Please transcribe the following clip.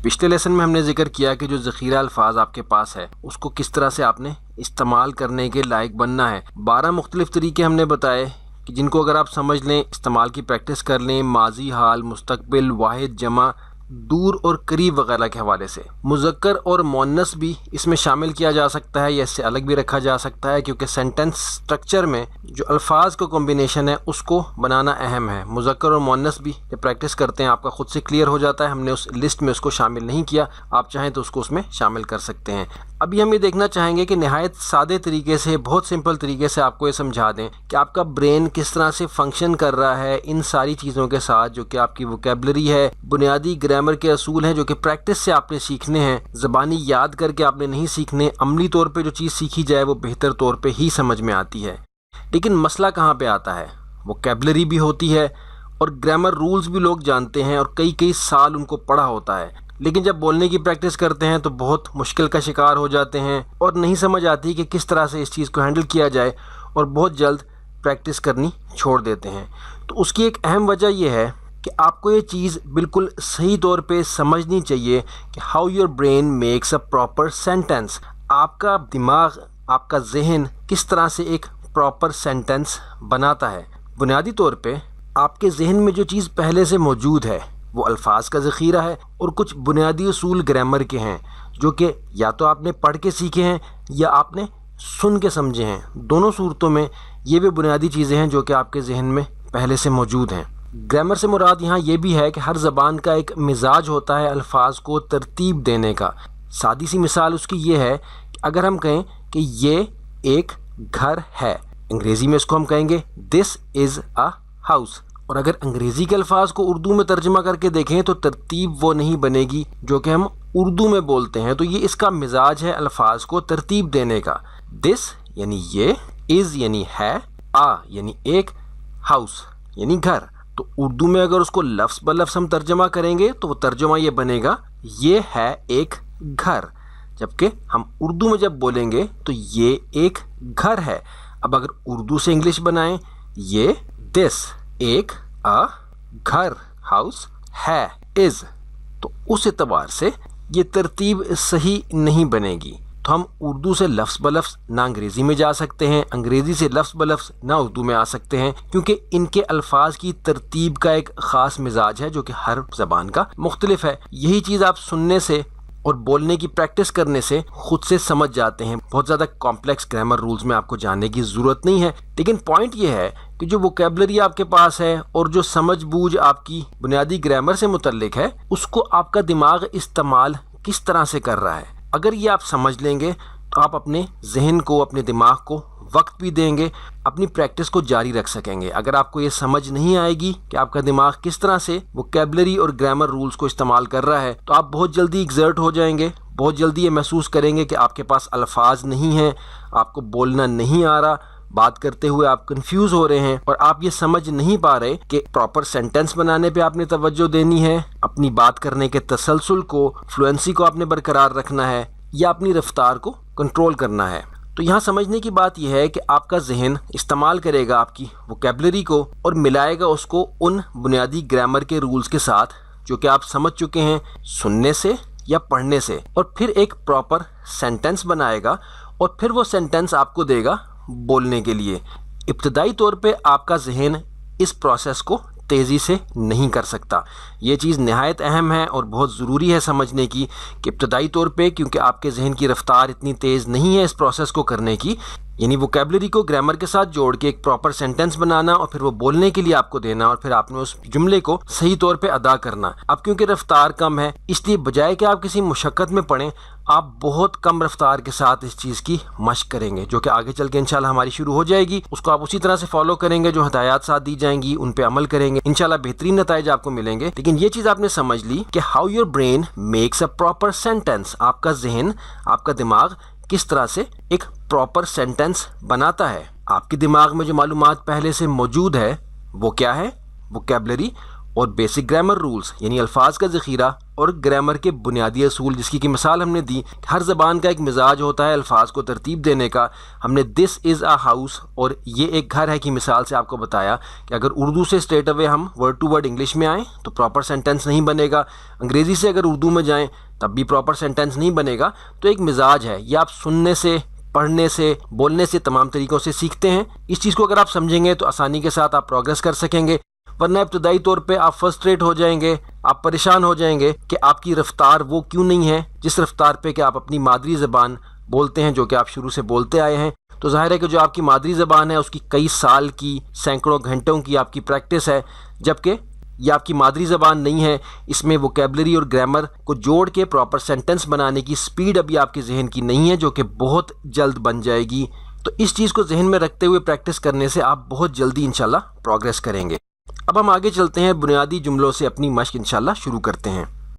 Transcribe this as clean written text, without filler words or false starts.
پچھلے لیسن میں ہم نے ذکر کیا کہ جو ذخیرہ الفاظ آپ کے پاس ہے اس کو کس طرح سے آپ نے استعمال کرنے کے لائق بننا ہے۔ 12 مختلف طریقے ہم نے بتائے کہ جن کو اگر آپ سمجھ لیں، استعمال کی پریکٹس کر لیں، ماضی، حال، مستقبل، واحد، جمع، دور اور قریب وغیرہ کے حوالے سے، مذکر اور مؤنث بھی اس میں شامل کیا جا سکتا ہے یا اس سے الگ بھی رکھا جا سکتا ہے، کیونکہ سینٹنس سٹرکچر میں جو الفاظ کا کمبینیشن ہے اس کو بنانا اہم ہے۔ مذکر اور مؤنث بھی جب پریکٹس کرتے ہیں آپ کا خود سے کلیئر ہو جاتا ہے، ہم نے اس لسٹ میں اس کو شامل نہیں کیا، آپ چاہیں تو اس کو اس میں شامل کر سکتے ہیں۔ ابھی ہم یہ دیکھنا چاہیں گے کہ نہایت سادے طریقے سے، بہت سمپل طریقے سے آپ کو یہ سمجھا دیں کہ آپ کا برین کس طرح سے فنکشن کر رہا ہے ان ساری چیزوں کے ساتھ، جو کہ آپ کی ووکیبلری ہے، بنیادی گرامر کے اصول ہیں جو کہ پریکٹس سے آپ نے سیکھنے ہیں، زبانی یاد کر کے آپ نے نہیں سیکھنے، عملی طور پہ جو چیز سیکھی جائے وہ بہتر طور پہ ہی سمجھ میں آتی ہے۔ لیکن مسئلہ کہاں پہ آتا ہے؟ ووکیبلری بھی ہوتی ہے اور گرامر رولز بھی لوگ جانتے ہیں اور کئی سال ان کو پڑھا ہوتا ہے، لیکن جب بولنے کی پریکٹس کرتے ہیں تو بہت مشکل کا شکار ہو جاتے ہیں اور نہیں سمجھ آتی کہ کس طرح سے اس چیز کو ہینڈل کیا جائے، اور بہت جلد پریکٹس کرنی چھوڑ دیتے ہیں۔ تو اس کی ایک اہم وجہ یہ ہے کہ آپ کو یہ چیز بالکل صحیح طور پہ سمجھنی چاہیے کہ how your brain makes a proper sentence. آپ کا دماغ، آپ کا ذہن کس طرح سے ایک پراپر سینٹینس بناتا ہے۔ بنیادی طور پہ آپ کے ذہن میں جو چیز پہلے سے موجود ہے وہ الفاظ کا ذخیرہ ہے اور کچھ بنیادی اصول گرامر کے ہیں جو کہ یا تو آپ نے پڑھ کے سیکھے ہیں یا آپ نے سن کے سمجھے ہیں۔ دونوں صورتوں میں یہ بھی بنیادی چیزیں ہیں جو کہ آپ کے ذہن میں پہلے سے موجود ہیں۔ گرامر سے مراد یہاں یہ بھی ہے کہ ہر زبان کا ایک مزاج ہوتا ہے الفاظ کو ترتیب دینے کا۔ سادی سی مثال اس کی یہ ہے کہ اگر ہم کہیں کہ یہ ایک گھر ہے، انگریزی میں اس کو ہم کہیں گے دس از اے ہاؤس، اور اگر انگریزی کے الفاظ کو اردو میں ترجمہ کر کے دیکھیں تو ترتیب وہ نہیں بنے گی جو کہ ہم اردو میں بولتے ہیں۔ تو یہ اس کا مزاج ہے الفاظ کو ترتیب دینے کا۔ دس یعنی یہ، از یعنی ہے، آ یعنی ایک، ہاؤس یعنی گھر۔ تو اردو میں اگر اس کو لفظ بلفظ ہم ترجمہ کریں گے تو وہ ترجمہ یہ بنے گا یہ ہے ایک گھر، جبکہ ہم اردو میں جب بولیں گے تو یہ ایک گھر ہے۔ اب اگر اردو سے انگلش بنائیں، یہ دس ایک گھر، ہاؤس ہے، از، تو اس اعتبار سے یہ ترتیب صحیح نہیں بنے گی۔ تو ہم اردو سے لفظ بلفظ نہ انگریزی میں جا سکتے ہیں، انگریزی سے لفظ بلفظ نہ اردو میں آ سکتے ہیں، کیونکہ ان کے الفاظ کی ترتیب کا ایک خاص مزاج ہے جو کہ ہر زبان کا مختلف ہے۔ یہی چیز آپ سننے سے اور بولنے کی پریکٹس کرنے سے خود سے سمجھ جاتے ہیں۔ بہت زیادہ کمپلیکس گرامر رولز میں آپ کو جاننے کی ضرورت نہیں ہے، لیکن پوائنٹ یہ ہے کہ جو ووکیبلری آپ کے پاس ہے اور جو سمجھ بوجھ آپ کی بنیادی گرامر سے متعلق ہے، اس کو آپ کا دماغ استعمال کس طرح سے کر رہا ہے۔ اگر یہ آپ سمجھ لیں گے تو آپ اپنے ذہن کو، اپنے دماغ کو وقت بھی دیں گے، اپنی پریکٹس کو جاری رکھ سکیں گے۔ اگر آپ کو یہ سمجھ نہیں آئے گی کہ آپ کا دماغ کس طرح سے ووکیبلری اور گرامر رولز کو استعمال کر رہا ہے، تو آپ بہت جلدی ایگزرٹ ہو جائیں گے، بہت جلدی یہ محسوس کریں گے کہ آپ کے پاس الفاظ نہیں ہیں، آپ کو بولنا نہیں آ رہا، بات کرتے ہوئے آپ کنفیوز ہو رہے ہیں، اور آپ یہ سمجھ نہیں پا رہے کہ پراپر سینٹنس بنانے پہ آپ نے توجہ دینی ہے، اپنی بات کرنے کے تسلسل کو، فلوئنسی کو آپ نے برقرار رکھنا ہے، یا اپنی رفتار کو کنٹرول کرنا ہے۔ تو یہاں سمجھنے کی بات یہ ہے کہ آپ کا ذہن استعمال کرے گا آپ کی ووکیبلری کو اور ملائے گا اس کو ان بنیادی گرامر کے رولز کے ساتھ جو کہ آپ سمجھ چکے ہیں سننے سے یا پڑھنے سے، اور پھر ایک پراپر سینٹنس بنائے گا، اور پھر وہ سینٹنس آپ کو دے گا بولنے کے لیے۔ ابتدائی طور پہ آپ کا ذہن اس پروسیس کو تیزی سے نہیں کر سکتا۔ یہ چیز نہایت اہم ہے اور بہت ضروری ہے سمجھنے کی کہ ابتدائی طور پہ، کیونکہ آپ کے ذہن کی رفتار اتنی تیز نہیں ہے اس پروسیس کو کرنے کی، یعنی ووکیبلری کو گرامر کے ساتھ جوڑ کے ایک پراپر سینٹنس بنانا اور پھر وہ بولنے کے لیے آپ کو دینا، اور پھر آپ نے اس جملے کو صحیح طور پہ ادا کرنا۔ اب کیونکہ رفتار کم ہے، اس لیے بجائے کہ آپ کسی مشقت میں پڑیں، آپ بہت کم رفتار کے ساتھ اس چیز کی مشق کریں گے، جو کہ آگے چل کے انشاءاللہ ہماری شروع ہو جائے گی۔ اس کو آپ اسی طرح سے فالو کریں گے، جو ہدایات ساتھ دی جائیں گی ان پہ عمل کریں گے، انشاءاللہ بہترین نتائج آپ کو ملیں گے۔ لیکن یہ چیز آپ نے سمجھ لی کہ how your brain makes a proper sentence, آپ کا ذہن، آپ کا دماغ کس طرح سے ایک پراپر سینٹنس بناتا ہے۔ آپ کے دماغ میں جو معلومات پہلے سے موجود ہے وہ کیا ہے؟ ووکیبلری، اور بیسک گرامر رولز یعنی الفاظ کا ذخیرہ اور گرامر کے بنیادی اصول، جس کی مثال ہم نے دی. ہر زبان کا ایک مزاج ہوتا ہے الفاظ کو ترتیب دینے کا. ہم نے دس از اے ہاؤس اور یہ ایک گھر ہے کی مثال سے آپ کو بتایا کہ اگر اردو سے اسٹریٹ اوے ہم ورڈ ٹو ورڈ انگلش میں آئیں تو پراپر سینٹنس نہیں بنے گا، انگریزی سے اگر اردو میں جائیں تب بھی پراپر سینٹنس نہیں بنے گا. تو ایک مزاج ہے، یہ آپ سننے سے، پڑھنے سے، بولنے سے، تمام طریقوں سے سیکھتے ہیں. اس چیز کو اگر آپ سمجھیں گے تو آسانی کے ساتھ آپ پروگریس کر سکیں گے، ورنہ ابتدائی طور پہ آپ فرسٹریٹ ہو جائیں گے، آپ پریشان ہو جائیں گے کہ آپ کی رفتار وہ کیوں نہیں ہے جس رفتار پہ کہ آپ اپنی مادری زبان بولتے ہیں، جو کہ آپ شروع سے بولتے آئے ہیں. تو ظاہر ہے کہ جو آپ کی مادری زبان ہے اس کی کئی سال کی، سینکڑوں گھنٹوں کی آپ کی پریکٹس ہے، جبکہ یہ آپ کی مادری زبان نہیں ہے. اس میں ووکیبلری اور گرامر کو جوڑ کے پراپر سینٹنس بنانے کی سپیڈ ابھی آپ کے ذہن کی نہیں ہے، جو کہ بہت جلد بن جائے گی. تو اس چیز کو ذہن میں رکھتے ہوئے پریکٹس کرنے سے آپ بہت جلدی انشاءاللہ پروگریس کریں گے. اب ہم آگے چلتے ہیں، بنیادی جملوں سے اپنی مشق انشاءاللہ شروع کرتے ہیں.